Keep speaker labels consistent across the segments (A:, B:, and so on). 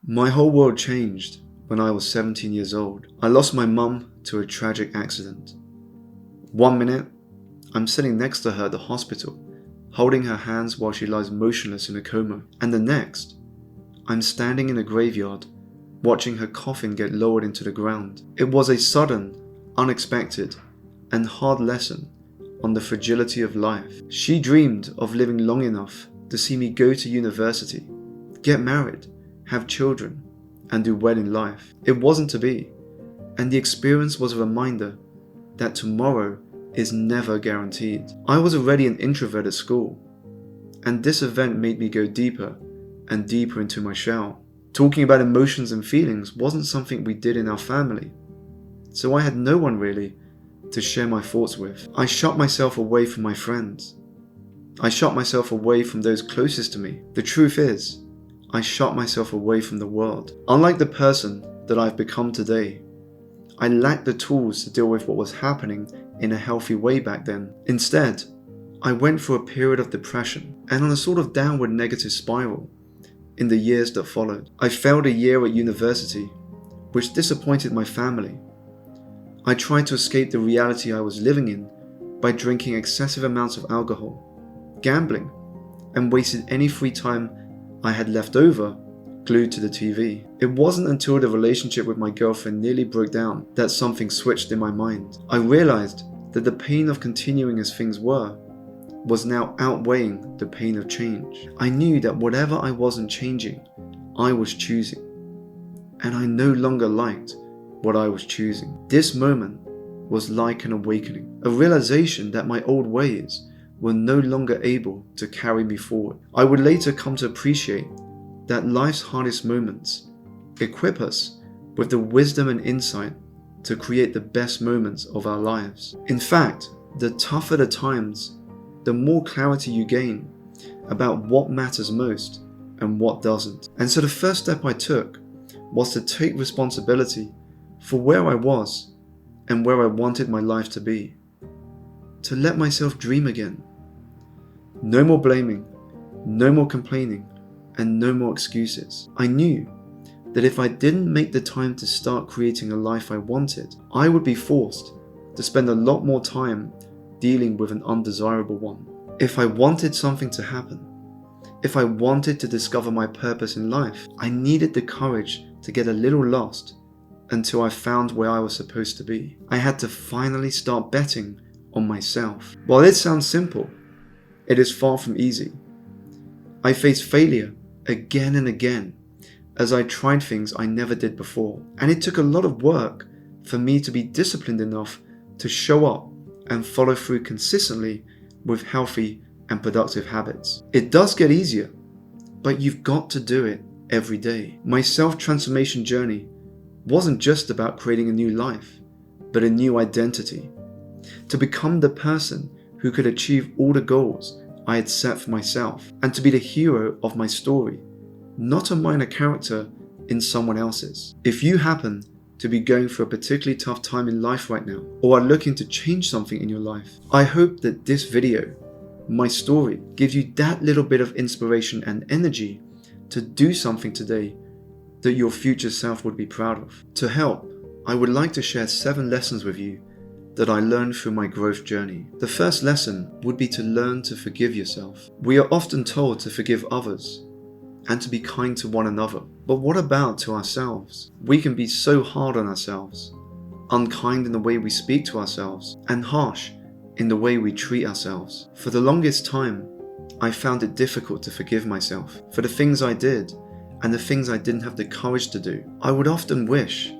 A: My whole world changed when I was 17 years old. I lost my mum to a tragic accident. 1 minute, I'm sitting next to her at the hospital, holding her hands while she lies motionless in a coma. And the next, I'm standing in a graveyard, watching her coffin get lowered into the ground. It was a sudden, unexpected, and hard lesson on the fragility of life. She dreamed of living long enough to see me go to university, get married, have children, and do well in life. It wasn't to be, and the experience was a reminder that tomorrow is never guaranteed. I was already an introvert at school, and this event made me go deeper and deeper into my shell. Talking about emotions and feelings wasn't something we did in our family, so I had no one really to share my thoughts with. I shut myself away from my friends. I shut myself away from those closest to me. The truth is, I shut myself away from the world. Unlike the person that I've become today, I lacked the tools to deal with what was happening in a healthy way back then. Instead, I went through a period of depression and on a sort of downward negative spiral in the years that followed. I failed a year at university, which disappointed my family. I tried to escape the reality I was living in by drinking excessive amounts of alcohol, gambling, and wasted any free time I had left over glued to the TV. It wasn't until the relationship with my girlfriend nearly broke down that something switched in my mind. I realized that the pain of continuing as things were was now outweighing the pain of change. I knew that whatever I wasn't changing, I was choosing. And I no longer liked what I was choosing. This moment was like an awakening, a realization that my old ways were no longer able to carry me forward. I would later come to appreciate that life's hardest moments equip us with the wisdom and insight to create the best moments of our lives. In fact, the tougher the times, the more clarity you gain about what matters most and what doesn't. And so the first step I took was to take responsibility for where I was and where I wanted my life to be. To let myself dream again. No more blaming, no more complaining, and no more excuses. I knew that if I didn't make the time to start creating a life I wanted, I would be forced to spend a lot more time dealing with an undesirable one. If I wanted something to happen, if I wanted to discover my purpose in life, I needed the courage to get a little lost until I found where I was supposed to be. I had to finally start betting on myself. While it sounds simple, it is far from easy. I faced failure again and again as I tried things I never did before. And it took a lot of work for me to be disciplined enough to show up and follow through consistently with healthy and productive habits. It does get easier, but you've got to do it every day. My self-transformation journey wasn't just about creating a new life, but a new identity. To become the person who could achieve all the goals I had set for myself, and to be the hero of my story, not a minor character in someone else's. If you happen to be going through a particularly tough time in life right now, or are looking to change something in your life, I hope that this video, my story, gives you that little bit of inspiration and energy to do something today that your future self would be proud of. To help, I would like to share 7 lessons with you that I learned through my growth journey. The first lesson would be to learn to forgive yourself. We are often told to forgive others and to be kind to one another. But what about to ourselves? We can be so hard on ourselves, unkind in the way we speak to ourselves, and harsh in the way we treat ourselves. For the longest time, I found it difficult to forgive myself for the things I did and the things I didn't have the courage to do. I would often wish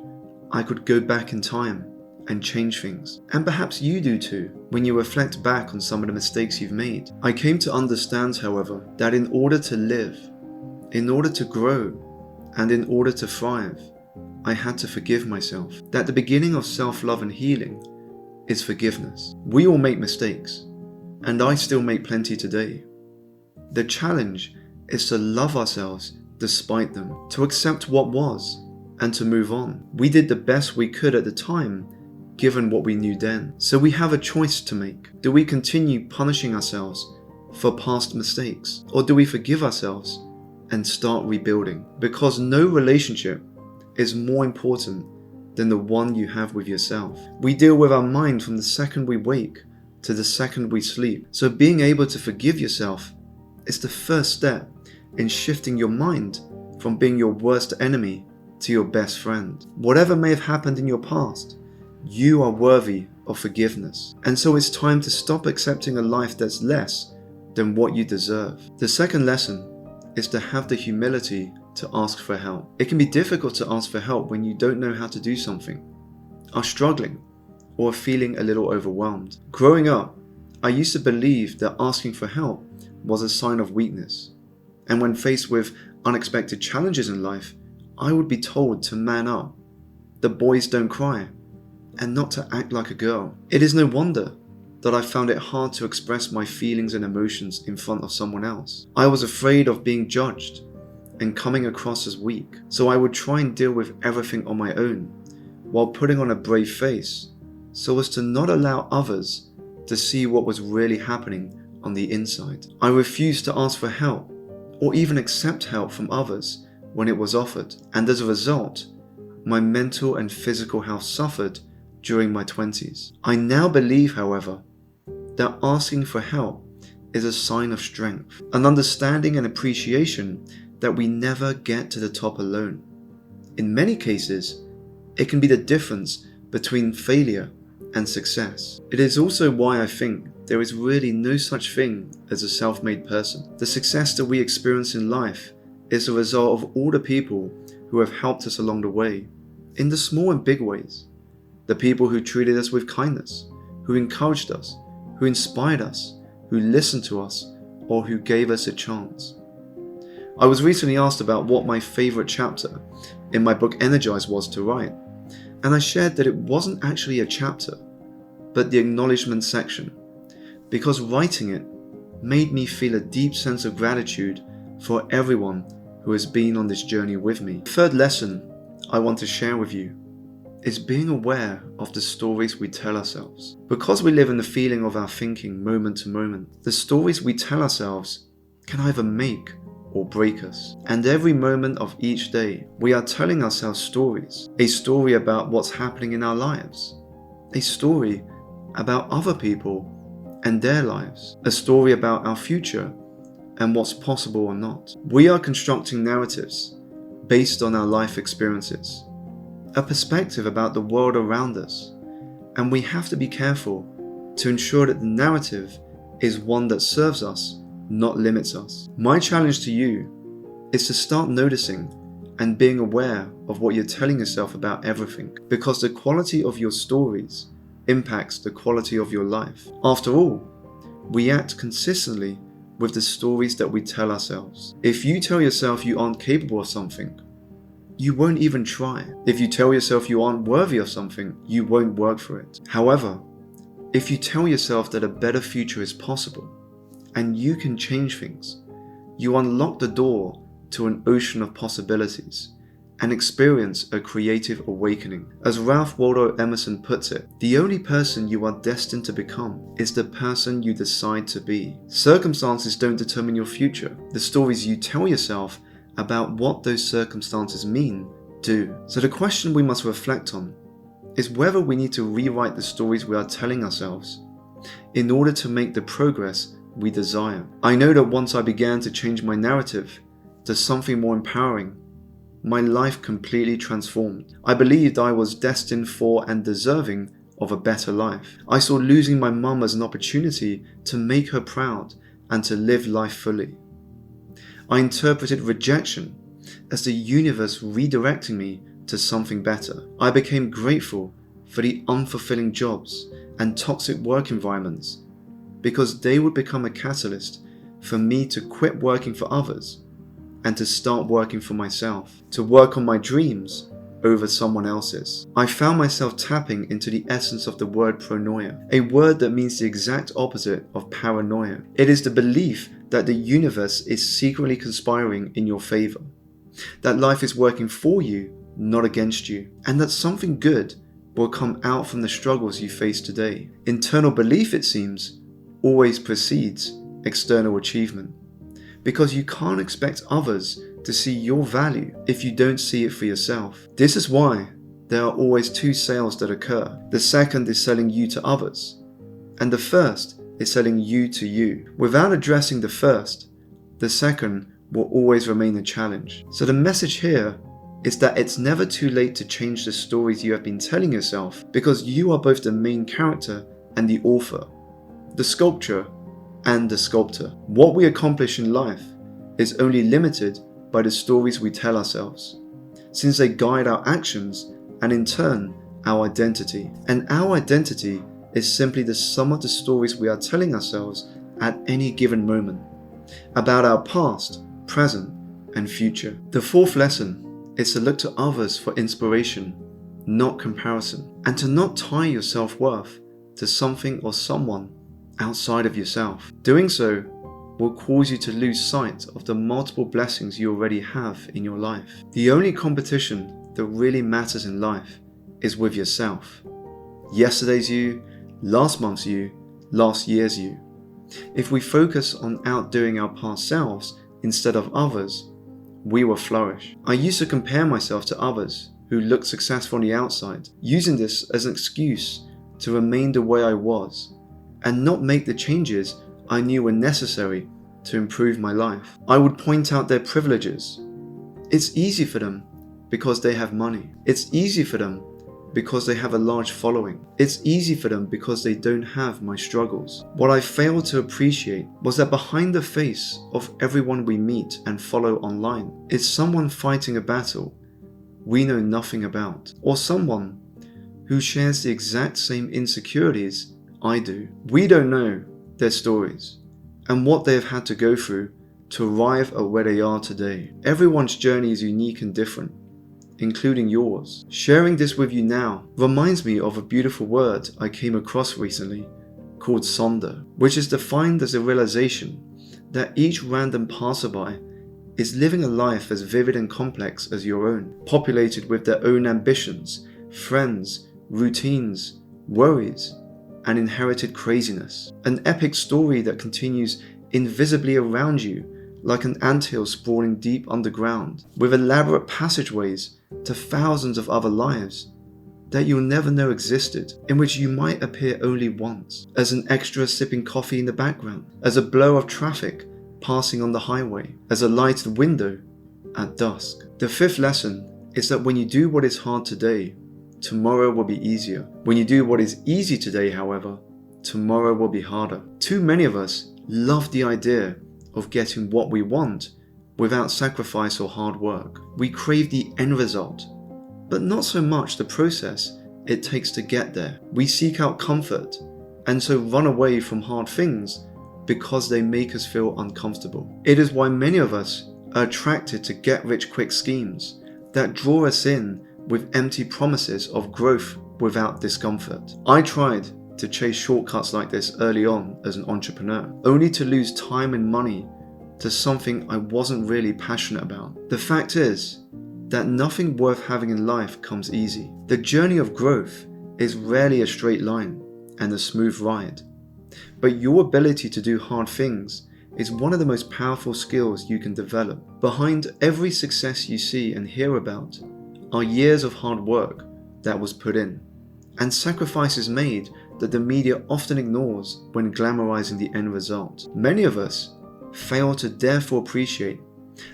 A: I could go back in time and change things. And perhaps you do too, when you reflect back on some of the mistakes you've made. I came to understand, however, that in order to live, in order to grow, and in order to thrive, I had to forgive myself. That the beginning of self-love and healing is forgiveness. We all make mistakes, and I still make plenty today. The challenge is to love ourselves despite them, to accept what was, and to move on. We did the best we could at the time, given what we knew then. So we have a choice to make. Do we continue punishing ourselves for past mistakes? Or do we forgive ourselves and start rebuilding. Because no relationship is more important than the one you have with yourself. We deal with our mind from the second we wake to the second we sleep. So being able to forgive yourself is the first step in shifting your mind from being your worst enemy to your best friend. Whatever may have happened in your past, you are worthy of forgiveness. And so it's time to stop accepting a life that's less than what you deserve. The second lesson is to have the humility to ask for help. It can be difficult to ask for help when you don't know how to do something, are struggling, or are feeling a little overwhelmed. Growing up, I used to believe that asking for help was a sign of weakness. And when faced with unexpected challenges in life, I would be told to man up, the boys don't cry, and not to act like a girl. It is no wonder that I found it hard to express my feelings and emotions in front of someone else. I was afraid of being judged and coming across as weak, so I would try and deal with everything on my own, while putting on a brave face, so as to not allow others to see what was really happening on the inside. I refused to ask for help, or even accept help from others when it was offered, and as a result, my mental and physical health suffered during my 20s. I now believe, however, that asking for help is a sign of strength, an understanding and appreciation that we never get to the top alone. In many cases, it can be the difference between failure and success. It is also why I think there is really no such thing as a self-made person. The success that we experience in life is the result of all the people who have helped us along the way, in the small and big ways. The people who treated us with kindness, who encouraged us, who inspired us, who listened to us, or who gave us a chance. I was recently asked about what my favorite chapter in my book Energize was to write, and I shared that it wasn't actually a chapter, but the acknowledgement section, because writing it made me feel a deep sense of gratitude for everyone who has been on this journey with me. The third lesson I want to share with you is being aware of the stories we tell ourselves. Because we live in the feeling of our thinking moment to moment, the stories we tell ourselves can either make or break us. And every moment of each day, we are telling ourselves stories. A story about what's happening in our lives. A story about other people and their lives. A story about our future and what's possible or not. We are constructing narratives based on our life experiences, a perspective about the world around us, and we have to be careful to ensure that the narrative is one that serves us, not limits us. My challenge to you is to start noticing and being aware of what you're telling yourself about everything, because the quality of your stories impacts the quality of your life. After all, we act consistently with the stories that we tell ourselves. If you tell yourself you aren't capable of something, you won't even try. If you tell yourself you aren't worthy of something, you won't work for it. However, if you tell yourself that a better future is possible and you can change things, you unlock the door to an ocean of possibilities and experience a creative awakening. As Ralph Waldo Emerson puts it, the only person you are destined to become is the person you decide to be. Circumstances don't determine your future. The stories you tell yourself about what those circumstances mean do. So the question we must reflect on is whether we need to rewrite the stories we are telling ourselves in order to make the progress we desire. I know that once I began to change my narrative to something more empowering, my life completely transformed. I believed I was destined for and deserving of a better life. I saw losing my mum as an opportunity to make her proud and to live life fully. I interpreted rejection as the universe redirecting me to something better. I became grateful for the unfulfilling jobs and toxic work environments, because they would become a catalyst for me to quit working for others and to start working for myself, to work on my dreams over someone else's. I found myself tapping into the essence of the word pronoia, a word that means the exact opposite of paranoia. It is the belief that the universe is secretly conspiring in your favor, that life is working for you, not against you, and that something good will come out from the struggles you face today. Internal belief, it seems, always precedes external achievement. because you can't expect others to see your value if you don't see it for yourself. This is why there are always two sales that occur. The second is selling you to others, and the first is selling you to you. Without addressing the first, the second will always remain a challenge. So the message here is that it's never too late to change the stories you have been telling yourself, because you are both the main character and the author, the sculpture and the sculptor. What we accomplish in life is only limited by the stories we tell ourselves, since they guide our actions and in turn our identity. And our identity is simply the sum of the stories we are telling ourselves at any given moment about our past, present, and future. The fourth lesson is to look to others for inspiration, not comparison, and to not tie your self-worth to something or someone outside of yourself. Doing so will cause you to lose sight of the multiple blessings you already have in your life. The only competition that really matters in life is with yourself. Yesterday's you, last month's you, last year's you. If we focus on outdoing our past selves instead of others, we will flourish. I used to compare myself to others who looked successful on the outside, using this as an excuse to remain the way I was and not make the changes I knew were necessary to improve my life. I would point out their privileges. It's easy for them because they have money. It's easy for them because they have a large following. It's easy for them because they don't have my struggles. What I failed to appreciate was that behind the face of everyone we meet and follow online is someone fighting a battle we know nothing about, or someone who shares the exact same insecurities I do. We don't know their stories and what they have had to go through to arrive at where they are today. Everyone's journey is unique and different, including yours. Sharing this with you now reminds me of a beautiful word I came across recently called sonder, which is defined as a realization that each random passerby is living a life as vivid and complex as your own, populated with their own ambitions, friends, routines, worries, and inherited craziness. An epic story that continues invisibly around you like an anthill sprawling deep underground, with elaborate passageways to thousands of other lives that you'll never know existed, in which you might appear only once, as an extra sipping coffee in the background, as a blur of traffic passing on the highway, as a lighted window at dusk. The fifth lesson is that when you do what is hard today, tomorrow will be easier. When you do what is easy today, however, tomorrow will be harder. Too many of us love the idea of getting what we want without sacrifice or hard work. We crave the end result, but not so much the process it takes to get there. We seek out comfort and so run away from hard things because they make us feel uncomfortable. It is why many of us are attracted to get-rich-quick schemes that draw us in with empty promises of growth without discomfort. I tried to chase shortcuts like this early on as an entrepreneur, only to lose time and money to something I wasn't really passionate about. The fact is that nothing worth having in life comes easy. The journey of growth is rarely a straight line and a smooth ride. But your ability to do hard things is one of the most powerful skills you can develop. Behind every success you see and hear about are years of hard work that was put in, and sacrifices made that the media often ignores when glamorizing the end result. Many of us fail to therefore appreciate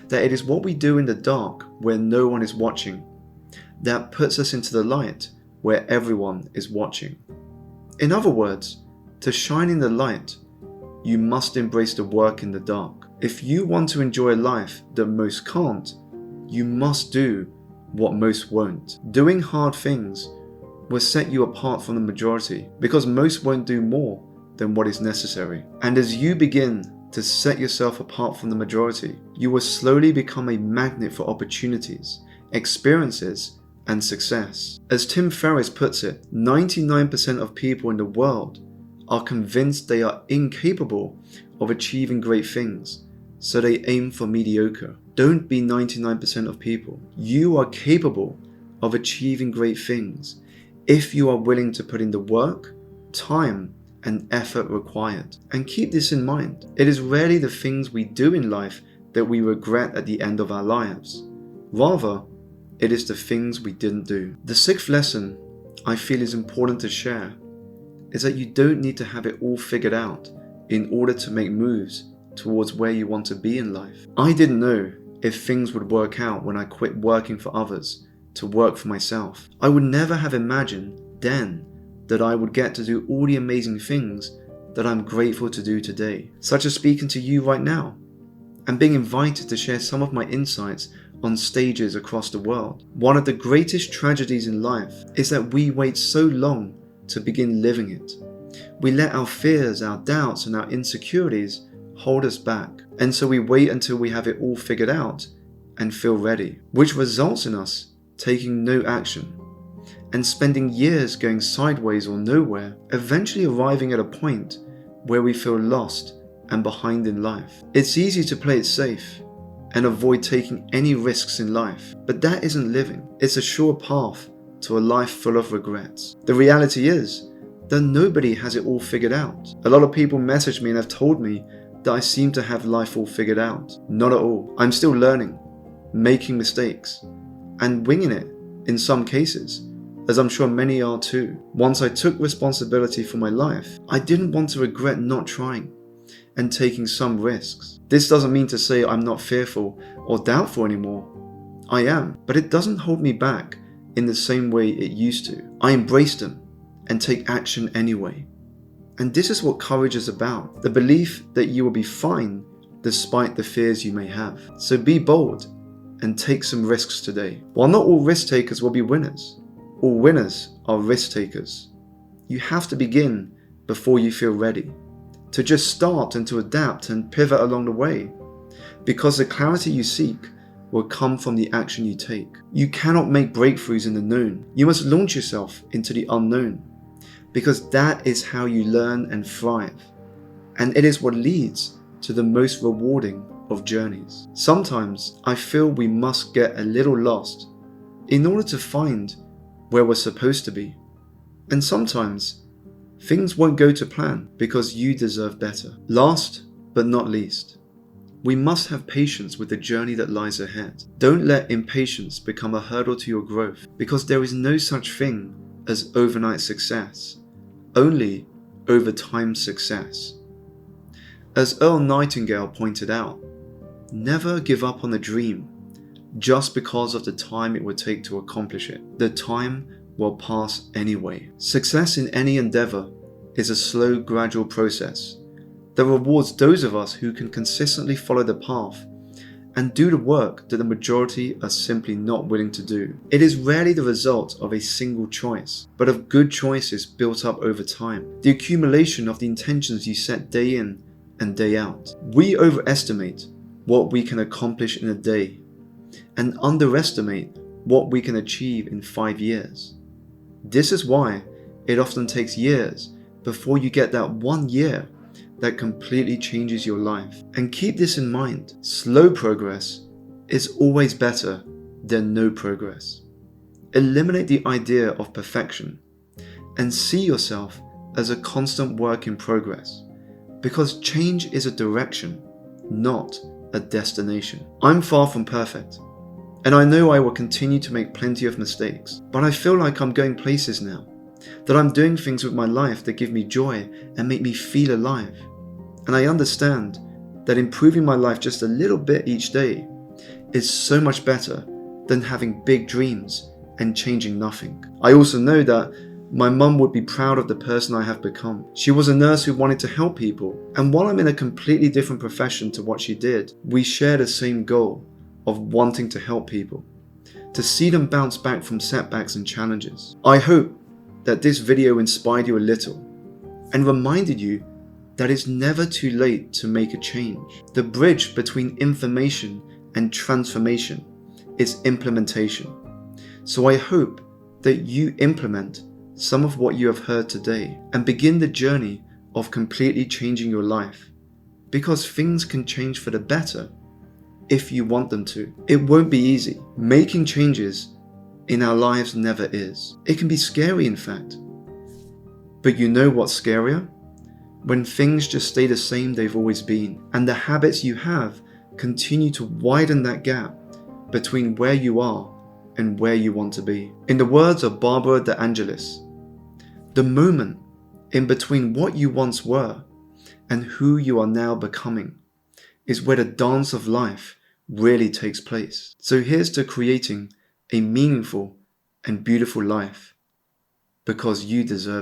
A: that it is what we do in the dark where no one is watching that puts us into the light where everyone is watching. In other words, to shine in the light, you must embrace the work in the dark. If you want to enjoy a life that most can't, you must do what most won't. Doing hard things will set you apart from the majority, because most won't do more than what is necessary. And as you begin to set yourself apart from the majority, you will slowly become a magnet for opportunities, experiences, and success. As Tim Ferriss puts it, 99% of people in the world are convinced they are incapable of achieving great things, so they aim for mediocre. Don't be 99% of people. You are capable of achieving great things if you are willing to put in the work, time, and effort required. And keep this in mind, it is rarely the things we do in life that we regret at the end of our lives. Rather, it is the things we didn't do. The sixth lesson I feel is important to share is that you don't need to have it all figured out in order to make moves towards where you want to be in life. I didn't know if things would work out when I quit working for others to work for myself. I would never have imagined then that I would get to do all the amazing things that I'm grateful to do today, such as speaking to you right now and being invited to share some of my insights on stages across the world. One of the greatest tragedies in life is that we wait so long to begin living it. We let our fears, our doubts, and our insecurities hold us back, and so we wait until we have it all figured out and feel ready, which results in us taking no action and spending years going sideways or nowhere, eventually arriving at a point where we feel lost and behind in life. It's easy to play it safe and avoid taking any risks in life, but that isn't living. It's a sure path to a life full of regrets. The reality is that nobody has it all figured out. A lot of people message me and have told me that I seem to have life all figured out. Not at all. I'm still learning, making mistakes, and winging it in some cases, as I'm sure many are too. Once I took responsibility for my life, I didn't want to regret not trying and taking some risks. This doesn't mean to say I'm not fearful or doubtful anymore. I am, but it doesn't hold me back in the same way it used to. I embrace them and take action anyway. And this is what courage is about, the belief that you will be fine despite the fears you may have. So be bold and take some risks today. While not all risk takers will be winners, all winners are risk takers. You have to begin before you feel ready, to just start and to adapt and pivot along the way, because the clarity you seek will come from the action you take. You cannot make breakthroughs in the known. You must launch yourself into the unknown, because that is how you learn and thrive, and it is what leads to the most rewarding of journeys. Sometimes I feel we must get a little lost in order to find where we're supposed to be, and sometimes things won't go to plan because you deserve better. Last but not least, we must have patience with the journey that lies ahead. Don't let impatience become a hurdle to your growth, because there is no such thing as overnight success, only over time success. As Earl Nightingale pointed out, never give up on a dream just because of the time it would take to accomplish it. The time will pass anyway. Success in any endeavor is a slow, gradual process that rewards those of us who can consistently follow the path and do the work that the majority are simply not willing to do. It is rarely the result of a single choice, but of good choices built up over time, the accumulation of the intentions you set day in and day out. We overestimate what we can accomplish in a day and underestimate what we can achieve in 5 years. This is why it often takes years before you get that 1 year that completely changes your life. And keep this in mind, slow progress is always better than no progress. Eliminate the idea of perfection and see yourself as a constant work in progress, because change is a direction, not a destination. I'm far from perfect, and I know I will continue to make plenty of mistakes, but I feel like I'm going places now, that I'm doing things with my life that give me joy and make me feel alive. And I understand that improving my life just a little bit each day is so much better than having big dreams and changing nothing. I also know that my mum would be proud of the person I have become. She was a nurse who wanted to help people, and while I'm in a completely different profession to what she did, we share the same goal of wanting to help people, to see them bounce back from setbacks and challenges. I hope that this video inspired you a little and reminded you that it's never too late to make a change. The bridge between information and transformation is implementation. So I hope that you implement some of what you have heard today and begin the journey of completely changing your life, because things can change for the better if you want them to. It won't be easy. Making changes in our lives never is. It can be scary, in fact. But you know what's scarier? when things just stay the same they've always been, and the habits you have continue to widen that gap between where you are and where you want to be. In the words of Barbara de Angelis, the moment in between what you once were and who you are now becoming is where the dance of life really takes place. So here's to creating a meaningful and beautiful life, because you deserve it.